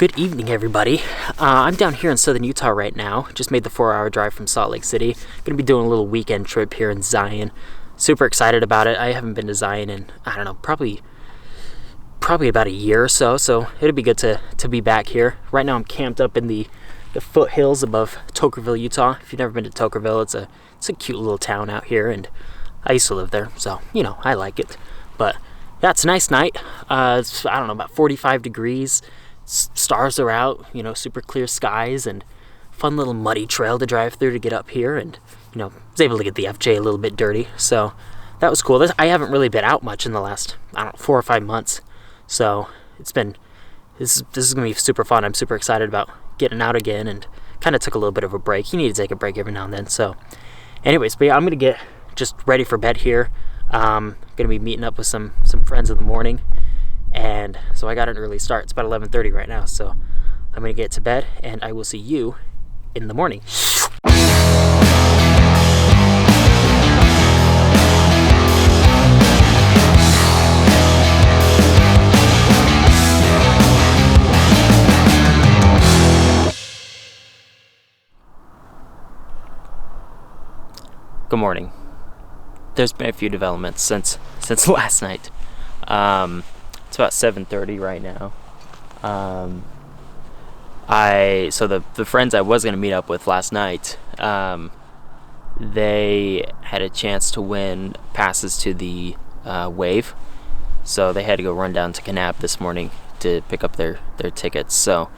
Good evening, everybody. I'm down here in southern Utah right now. Just made the 4-hour drive from Salt Lake City. Gonna be doing a little weekend trip here in Zion. Super excited about it. I haven't been to Zion in, I don't know, probably about a year or so, so it'll be good to be back here. Right now I'm camped up in the foothills above Tokerville, Utah. If you've never been to Tokerville, it's a cute little town out here, and I used to live there, so, you know, I like it. But, yeah, it's a nice night. It's, I don't know, about 45 degrees. Stars are out, you know, super clear skies, and fun little muddy trail to drive through to get up here, and, you know, was able to get the FJ a little bit dirty, so that was cool. I haven't really been out much in the last, I don't know, 4 or 5 months, so this is gonna be super fun. I'm super excited about getting out again, and kind of took a little bit of a break. You need to take a break every now and then. So anyways, but yeah, I'm gonna get just ready for bed here. Gonna be meeting up with some friends in the morning, and so I got an early start. It's about 11:30 right now, so I'm gonna get to bed, and I will see you in the morning. Good morning. There's been a few developments since last night. It's about 7:30 right now. So the friends I was gonna meet up with last night, they had a chance to win passes to the Wave, so they had to go run down to Kanab this morning to pick up their tickets. So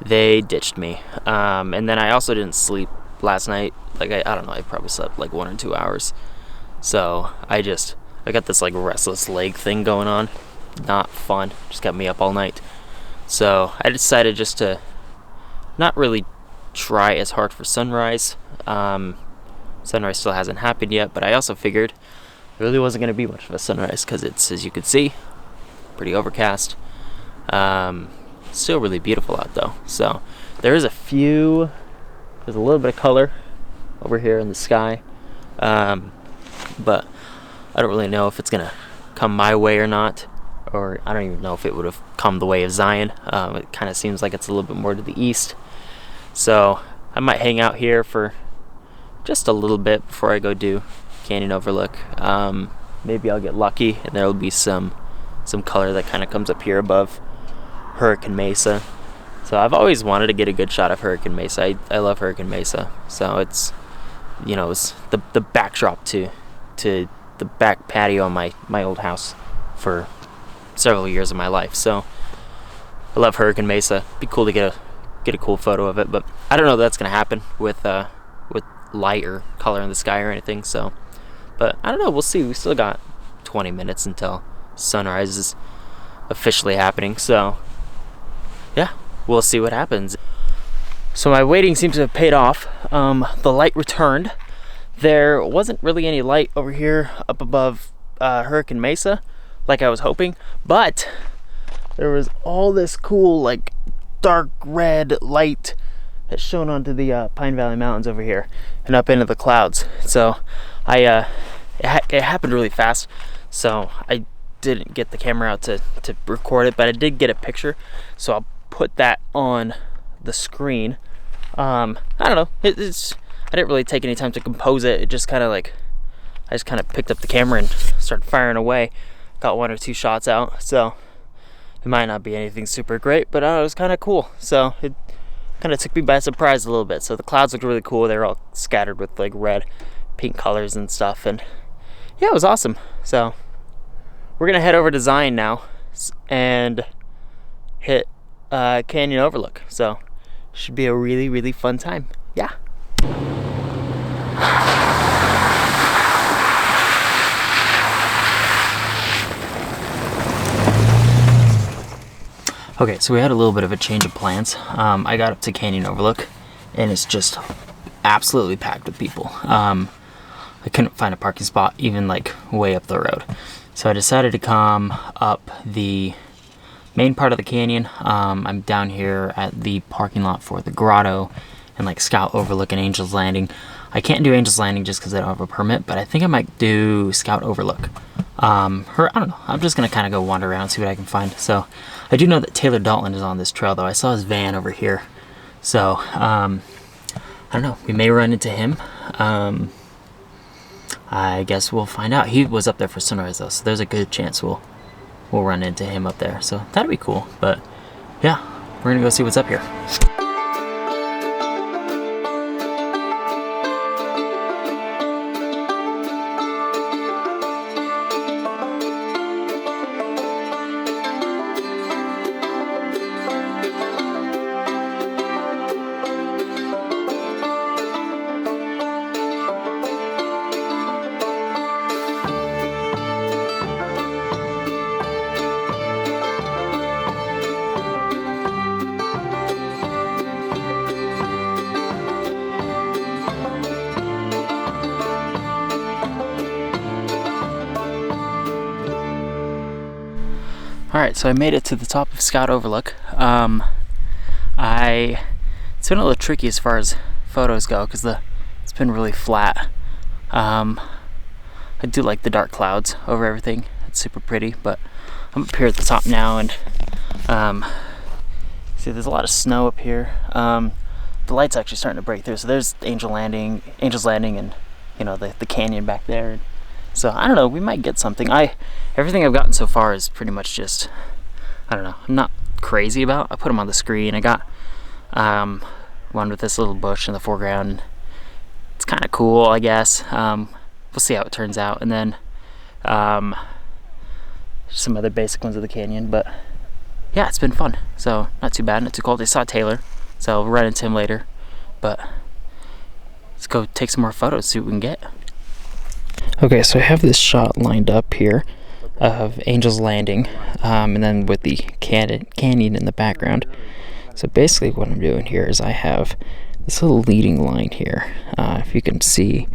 they ditched me, and then I also didn't sleep last night. Like I don't know, I probably slept like 1 or 2 hours. So I got this like restless leg thing going on. Not fun. Just got me up all night. So I decided just to not really try as hard for sunrise. Sunrise still hasn't happened yet, but I also figured there really wasn't going to be much of a sunrise because it's, as you can see, pretty overcast. Still really beautiful out though. So there's a little bit of color over here in the sky, but I don't really know if it's gonna come my way or not, or I don't even know if it would have come the way of Zion. It kind of seems like it's a little bit more to the east, so I might hang out here for just a little bit before I go do Canyon Overlook. Maybe I'll get lucky and there'll be some color that kind of comes up here above Hurricane Mesa. So I've always wanted to get a good shot of Hurricane Mesa. I love Hurricane Mesa. So it's, you know, it's the backdrop to the back patio on my old house for several years of my life. So I love Hurricane Mesa. It'd be cool to get a cool photo of it, but I don't know if that's gonna happen with light or color in the sky or anything. So, but I don't know. We'll see. We still got 20 minutes until sunrise is officially happening. So yeah, we'll see what happens. So my waiting seems to have paid off. The light returned. There wasn't really any light over here up above Hurricane Mesa like I was hoping, but there was all this cool like dark red light that shone onto the Pine Valley Mountains over here and up into the clouds. So it happened really fast, so I didn't get the camera out to record it, but I did get a picture, so I'll put that on the screen. I don't know, I didn't really take any time to compose it. It just kind of like, I just kind of picked up the camera and started firing away. Got 1 or 2 shots out, so it might not be anything super great, but it was kind of cool. So it kind of took me by surprise a little bit. So the clouds looked really cool. They were all scattered with like red, pink colors and stuff, and yeah, it was awesome. So we're gonna head over to Zion now and hit Canyon Overlook. So should be a really, really fun time. Yeah. Okay, so we had a little bit of a change of plans. I got up to Canyon Overlook, and it's just absolutely packed with people. I couldn't find a parking spot even like way up the road. So I decided to come up the main part of the canyon. I'm down here at the parking lot for the grotto and like Scout Overlook and Angel's Landing. I can't do Angel's Landing just because I don't have a permit, but I think I might do Scout Overlook. I don't know. I'm just gonna kind of go wander around, see what I can find. So I do know that Taylor Dalton is on this trail, though. I saw his van over here. So I don't know. We may run into him. I guess we'll find out. He was up there for sunrise, though, so there's a good chance we'll run into him up there. So that'd be cool. But yeah, we're gonna go see what's up here. Alright, so I made it to the top of Scout Overlook. It's been a little tricky as far as photos go because it's been really flat. I do like the dark clouds over everything. It's super pretty, but I'm up here at the top now, and see, there's a lot of snow up here. The light's actually starting to break through. So there's Angel's Landing, and the canyon back there. So I don't know, we might get something. Everything I've gotten so far is pretty much just, I don't know, I'm not crazy about. I put them on the screen. I got one with this little bush in the foreground. It's kind of cool, I guess. We'll see how it turns out. And then some other basic ones of the canyon. But yeah, it's been fun. So not too bad, not too cold. I saw Taylor, so we'll run into him later. But let's go take some more photos, see what we can get. Okay, so I have this shot lined up here of Angel's Landing, and then with the canyon in the background. So basically what I'm doing here is I have this little leading line here. If you can see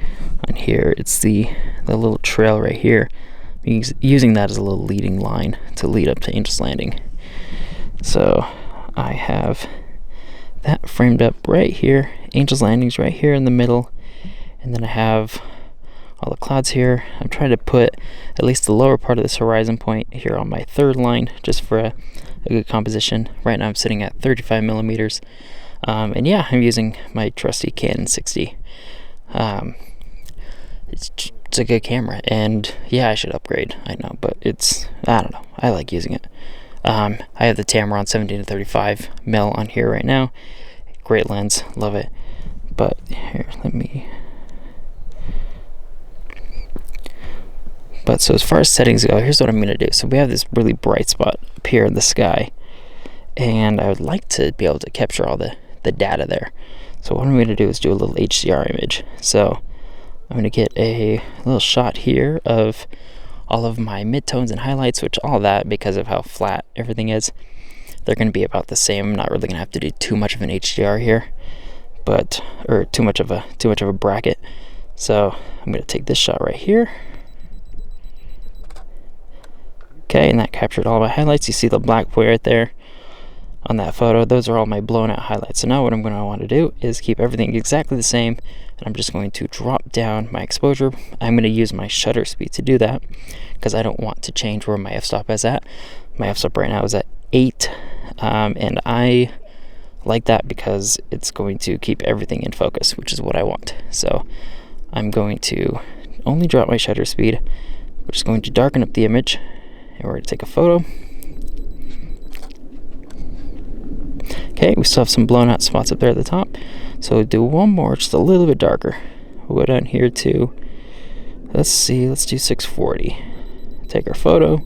on here, it's the little trail right here. I'm using that as a little leading line to lead up to Angel's Landing. So I have that framed up right here. Angel's Landing's right here in the middle, and then I have all the clouds here. I'm trying to put at least the lower part of this horizon point here on my third line, just for a good composition. Right now I'm sitting at 35 millimeters. And yeah, I'm using my trusty Canon 60. It's a good camera, and yeah, I should upgrade, I know, but I don't know, I like using it. I have the Tamron 17-35 mil on here right now. Great lens, love it. But here, so as far as settings go, here's what I'm going to do. So we have this really bright spot up here in the sky, and I would like to be able to capture all the data there. So what I'm going to do is do a little HDR image. So I'm going to get a little shot here of all of my midtones and highlights, which all that, because of how flat everything is, they're going to be about the same. I'm not really going to have to do too much of an HDR here, or too much of a bracket. So I'm going to take this shot right here. Okay, and that captured all my highlights. You see the black point right there on that photo. Those are all my blown out highlights. So now what I'm going to want to do is keep everything exactly the same, and I'm just going to drop down my exposure. I'm going to use my shutter speed to do that because I don't want to change where my f-stop is at. My f-stop right now is at 8, and I like that because it's going to keep everything in focus, which is what I want. So I'm going to only drop my shutter speed, which is going to darken up the image. And we're going to take a photo. Okay, we still have some blown out spots up there at the top. So we'll do one more, just a little bit darker. We'll go down here to, let's do 640. Take our photo.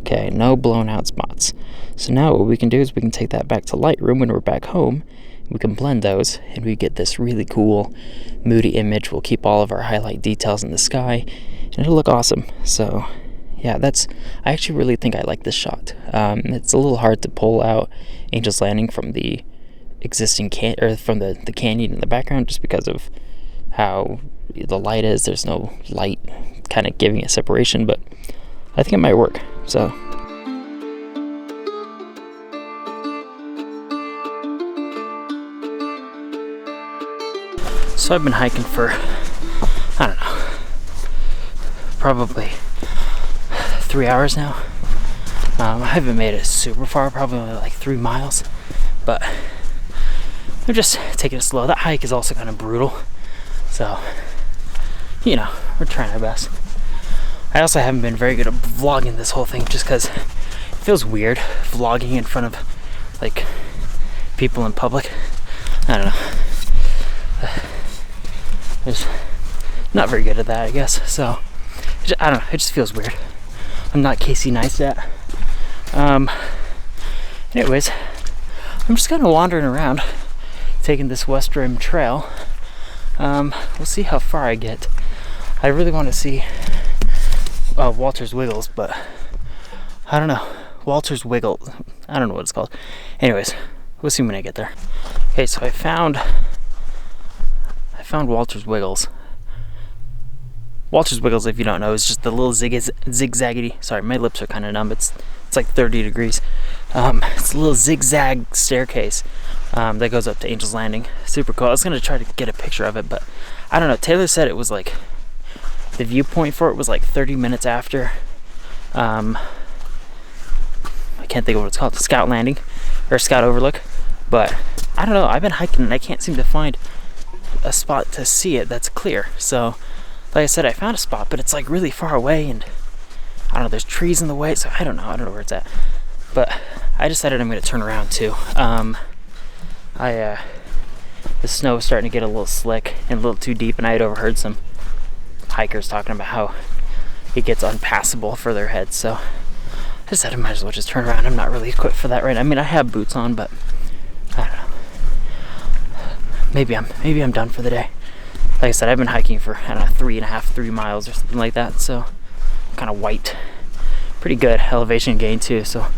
Okay, no blown out spots. So now what we can do is we can take that back to Lightroom when we're back home. We can blend those, and we get this really cool, moody image. We'll keep all of our highlight details in the sky, and it'll look awesome. So yeah, I actually really think I like this shot. It's a little hard to pull out Angel's Landing from the existing from the canyon in the background, just because of how the light is. There's no light kind of giving it separation, but I think it might work. So I've been hiking for, I don't know, probably 3 hours now. I haven't made it super far, probably only like 3 miles, but I'm just taking it slow. That hike is also kind of brutal, so you know, we're trying our best. I also haven't been very good at vlogging this whole thing just because it feels weird vlogging in front of like people in public. I don't know. Just not very good at that, I guess. So I don't know. It just feels weird. I'm not Casey Neistat. Anyways, I'm just kind of wandering around, taking this West Rim trail. We'll see how far I get. I really want to see Walter's Wiggles, but I don't know. Walter's Wiggle. I don't know what it's called. Anyways, we'll see when I get there. Okay, so I found Walter's Wiggles. Walter's Wiggles, if you don't know, is just the little zigzaggedy. Sorry, my lips are kind of numb. It's like 30 degrees. It's a little zigzag staircase that goes up to Angel's Landing. Super cool. I was gonna try to get a picture of it, but I don't know. Taylor said it was like the viewpoint for it was like 30 minutes after. I can't think of what it's called. Scout Landing or Scout Overlook, but I don't know. I've been hiking and I can't seem to find a spot to see it that's clear. So like I said, I found a spot, but it's like really far away, and I don't know, there's trees in the way, so I don't know where it's at. But I decided I'm gonna turn around too. The snow was starting to get a little slick and a little too deep, and I had overheard some hikers talking about how it gets unpassable for their heads, so I decided I might as well just turn around. I'm not really equipped for that right now. I mean, I have boots on, but I don't know. Maybe I'm done for the day. Like I said, I've been hiking for, I don't know, 3 miles or something like that, so I'm kind of white. Pretty good elevation gain too, so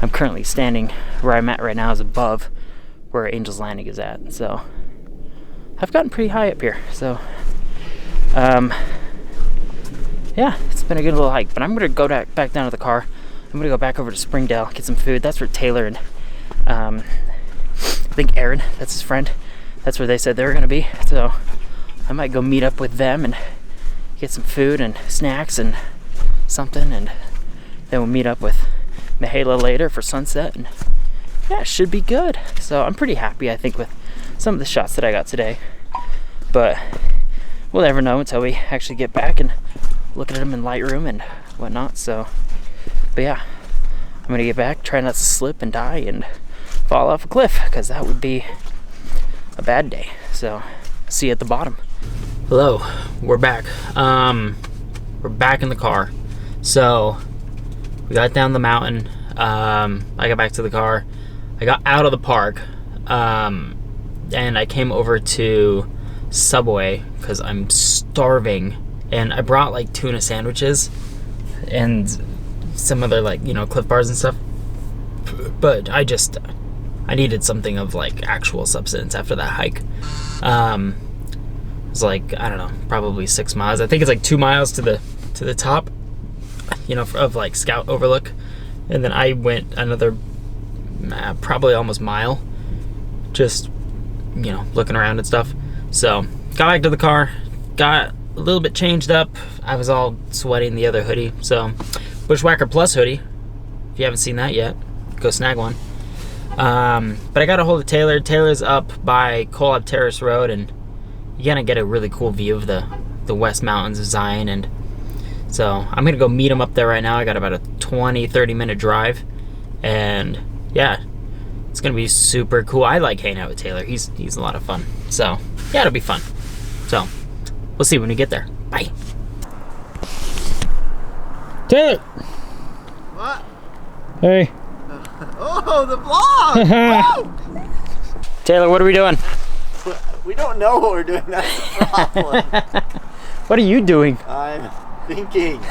I'm currently standing where I'm at right now is above where Angel's Landing is at, so I've gotten pretty high up here, so yeah, it's been a good little hike. But I'm gonna go back down to the car. I'm gonna go back over to Springdale, get some food. That's where Taylor and I think Erin, that's his friend, that's where they said they were gonna be, so I might go meet up with them and get some food and snacks and something, and then we'll meet up with Mihaela later for sunset, and yeah, it should be good. So I'm pretty happy, I think, with some of the shots that I got today, but we'll never know until we actually get back and look at them in Lightroom and whatnot. So, but yeah, I'm gonna get back, try not to slip and die and fall off a cliff, because that would be a bad day. So see you at the bottom. Hello, we're back. We're back in the car. So we got down the mountain. I got back to the car. I got out of the park, and I came over to Subway because I'm starving. And I brought like tuna sandwiches and some other, like, you know, Cliff Bars and stuff. But I needed something of like actual substance after that hike. It's like, I don't know, probably 6 miles. I think it's like 2 miles to the top, you know, of like Scout Overlook, and then I went another probably almost mile, just, you know, looking around and stuff. So got back to the car, got a little bit changed up. I was all sweaty in the other hoodie, so Bushwhacker Plus hoodie. If you haven't seen that yet, go snag one. But I got a hold of Taylor. Taylor's up by Colab Terrace Road, and you're gonna get a really cool view of the West Mountains of Zion. And so I'm gonna go meet him up there right now. I got about a 20-30 minute drive, and yeah, it's gonna be super cool. I like hanging out with Taylor. He's a lot of fun. So yeah, it'll be fun. So we'll see when we get there. Bye. Taylor. What? Hey. Oh, the vlog! Taylor, what are we doing? We don't know what we're doing, that's the problem. What are you doing? I'm thinking.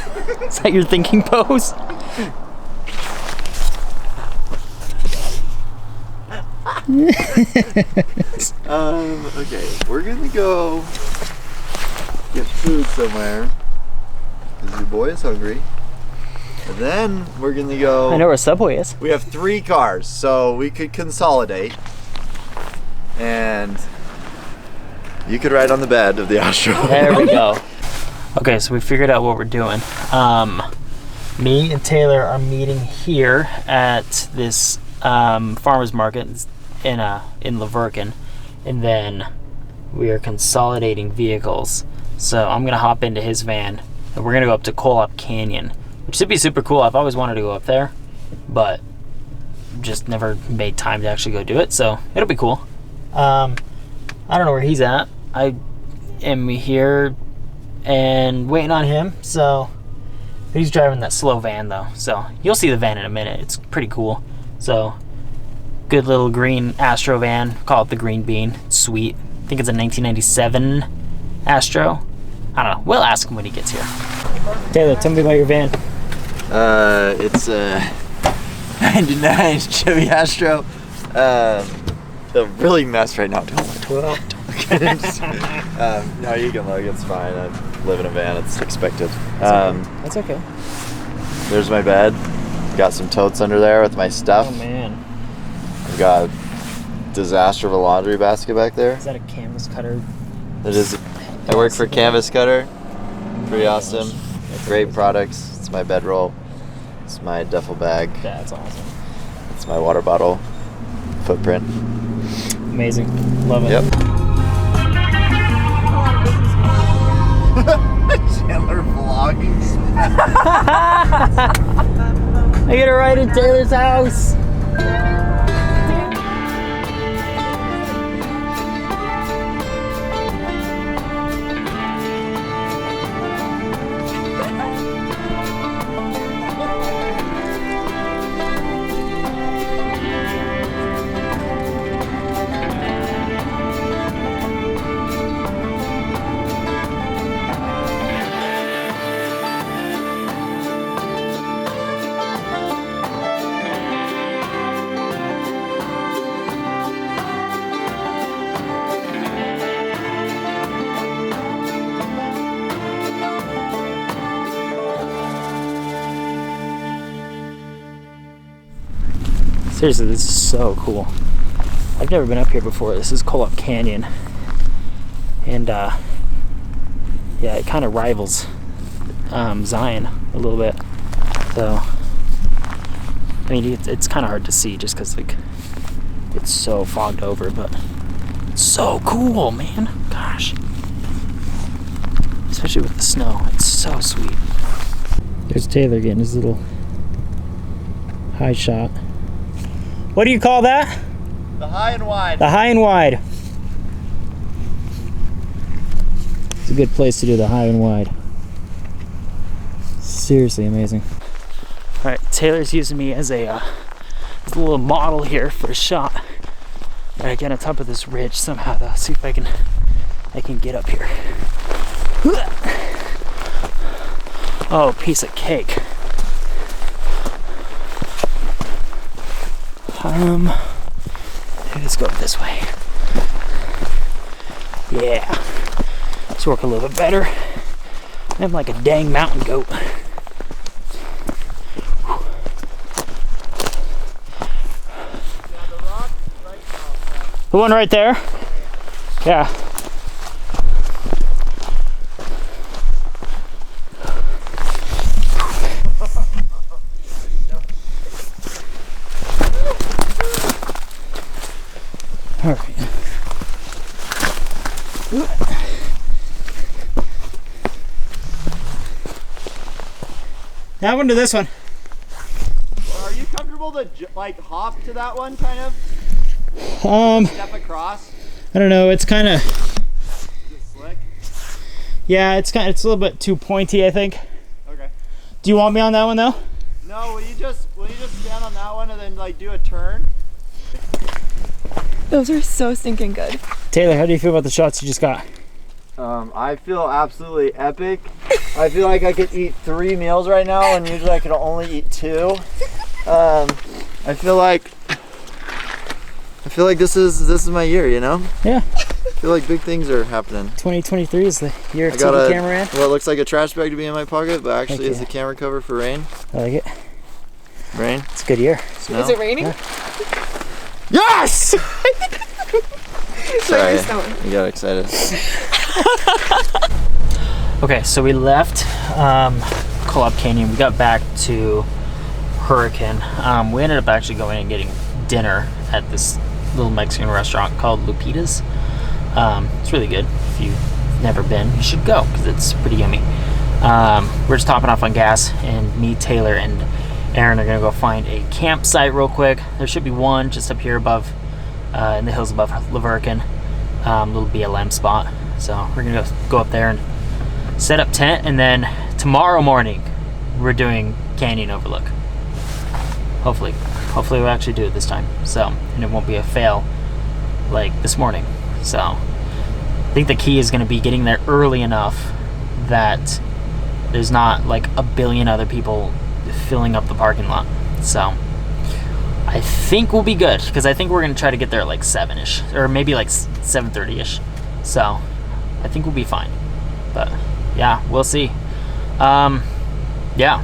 Is that your thinking pose? Okay, we're gonna go get food somewhere, because your boy is hungry. And then we're gonna go... I know where Subway is. We have 3 cars, so we could consolidate. And you could ride on the bed of the Astro. There we go. Okay, so we figured out what we're doing. Me and Taylor are meeting here at this farmer's market in Laverkin, and then we are consolidating vehicles. So I'm gonna hop into his van, and we're gonna go up to Colop Canyon, which should be super cool. I've always wanted to go up there, but just never made time to actually go do it. So it'll be cool. I don't know where he's at. I am here and waiting on him. So he's driving that slow van though. So you'll see the van in a minute. It's pretty cool. So good little green Astro van. Call it the Green Bean. It's sweet. I think it's a 1997 Astro. I don't know. We'll ask him when he gets here. Taylor, tell me about your van. It's a 99 Chevy Astro. The really messed right now. Don't no, you can look. It's fine. I live in a van. It's expected. That's okay. There's my bed. Got some totes under there with my stuff. Oh man. I've got disaster of a laundry basket back there. Is that a canvas cutter? It is. I work for Canvas Cutter. Pretty awesome. Great products. It's my bedroll. It's my duffel bag. That's awesome. It's my water bottle. Footprint. Amazing. Love it. Yep. Chandler vlogging. I get a ride in Taylor's house. Seriously, this is so cool. I've never been up here before. This is Colop Canyon. And yeah, it kind of rivals Zion a little bit. So, I mean, it's kind of hard to see just because like it's so fogged over, but it's so cool, man. Gosh. Especially with the snow. It's so sweet. There's Taylor getting his little high shot. What do you call that? The high and wide. The high and wide. It's a good place to do the high and wide. Seriously amazing. All right, Taylor's using me as a little model here for a shot. I gotta get on top of this ridge somehow though. See if I can get up here. Oh, piece of cake. Let's go this way. Yeah. Let's work a little bit better. I'm like a dang mountain goat. The one right there? Yeah. All right. That one to this one. Are you comfortable to like hop to that one, kind of? Step across. I don't know. It's kind of. Is it slick? Yeah, it's a little bit too pointy, I think. Okay. Do you want me on that one though? No. Will you just stand on that one and then like do a turn? Those are so stinking good. Taylor, how do you feel about the shots you just got? I feel absolutely epic. I feel like I could eat 3 meals right now, and usually I could only eat 2. I feel like this is my year, you know? Yeah. I feel like big things are happening. 2023 is the year of I got TV cameraman. what looks like a trash bag to be in my pocket, but actually Heck is yeah. the camera cover for rain. I like it. Rain. It's a good year. Snow. Is it raining? Yeah. Yes! Sorry, Snowing. you got excited. Okay, so we left Co-op Canyon. We got back to Hurricane. We ended up actually going and getting dinner at this little Mexican restaurant called Lupita's. It's really good. If you've never been, you should go because it's pretty yummy. We're just topping off on gas, and me, Taylor, and Erin are gonna go find a campsite real quick. There should be one just up here above, in the hills above Lavercan, little BLM spot. So we're gonna go up there and set up tent, and then tomorrow morning we're doing Canyon Overlook. Hopefully we'll actually do it this time. So, and it won't be a fail like this morning. So I think the key is going to be getting there early enough that there's not like a billion other people filling up the parking lot. So I think we'll be good, because I think we're going to try to get there at like 7-ish, or maybe like 7:30-ish. So I think we'll be fine. But yeah, we'll see. Yeah,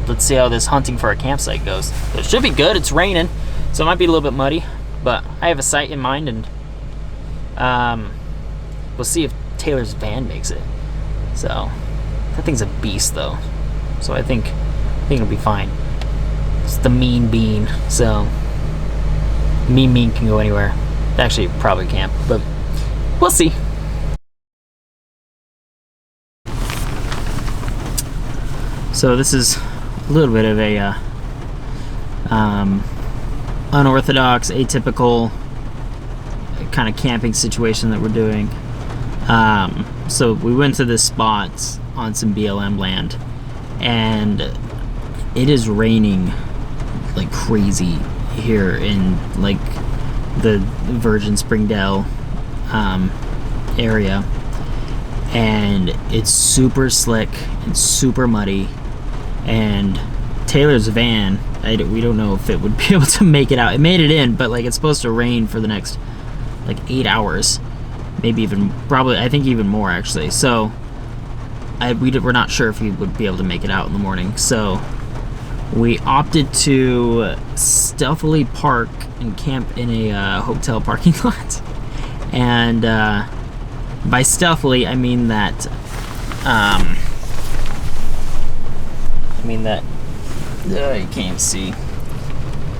let's see how this hunting for a campsite goes. It should be good. It's raining, so it might be a little bit muddy, but I have a site in mind, and we'll see if Taylor's van makes it. So that thing's a beast though, so I think it'll be fine. It's the mean bean, so mean can go anywhere. Actually, probably can't, but we'll see. So this is a little bit of a unorthodox, atypical kind of camping situation that we're doing. So we went to this spot on some BLM land, and it is raining like crazy here in like the Virgin Springdale area, and it's super slick and super muddy. And Taylor's van, we don't know if it would be able to make it out. It made it in, but like it's supposed to rain for the next like 8 hours, maybe even, probably, I think even more actually. So we're not sure if he would be able to make it out in the morning. So we opted to stealthily park and camp in a hotel parking lot. And by stealthily, I mean that you can't see.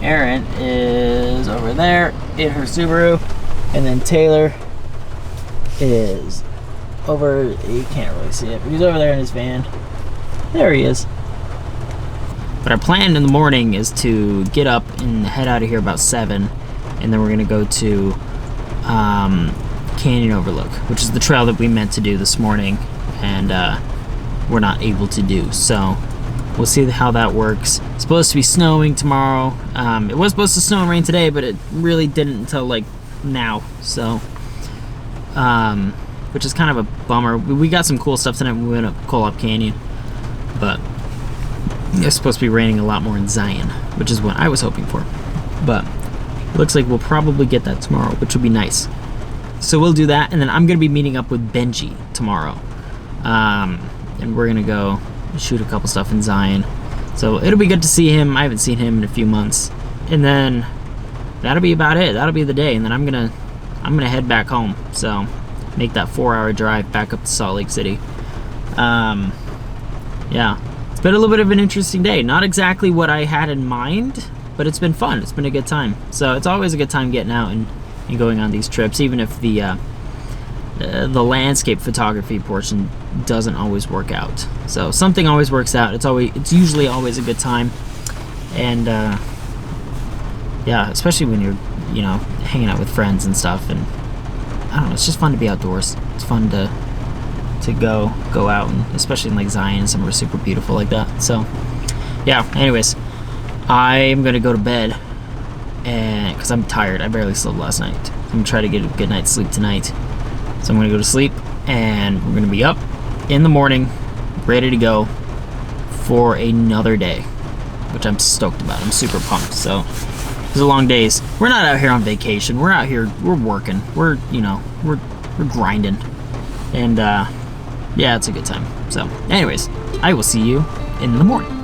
Erin is over there in her Subaru, and then Taylor is over, you can't really see it, but he's over there in his van. There he is. But our plan in the morning is to get up and head out of here about 7, and then we're gonna go to Canyon Overlook, which is the trail that we meant to do this morning, and we're not able to do. So we'll see how that works. It's supposed to be snowing tomorrow. It was supposed to snow and rain today, but it really didn't until like now. So, which is kind of a bummer. We got some cool stuff tonight when we went up Co-op Canyon, but it's supposed to be raining a lot more in Zion, which is what I was hoping for. But it looks like we'll probably get that tomorrow, which will be nice. So we'll do that, and then I'm gonna be meeting up with Benji tomorrow, and we're gonna go shoot a couple stuff in Zion. So it'll be good to see him. I haven't seen him in a few months. And then that'll be about it. That'll be the day, and then I'm gonna head back home. So make that 4-hour drive back up to Salt Lake City. Yeah, it's been a little bit of an interesting day. Not exactly what I had in mind, but it's been fun. It's been a good time. So it's always a good time getting out and going on these trips, even if the landscape photography portion doesn't always work out. So something always works out. It's usually always a good time. And yeah, especially when you're hanging out with friends and stuff, and I don't know, it's just fun to be outdoors. It's fun to go out, and especially in like Zion, somewhere super beautiful like that. So yeah, anyways, I'm gonna go to bed, and because I'm tired. I barely slept last night. I'm gonna try to get a good night's sleep tonight. So I'm gonna go to sleep, and we're gonna be up in the morning, ready to go for another day, which I'm stoked about. I'm super pumped. So these are long days. We're not out here on vacation. We're out here, we're working. We're grinding. And yeah, it's a good time. So anyways, I will see you in the morning.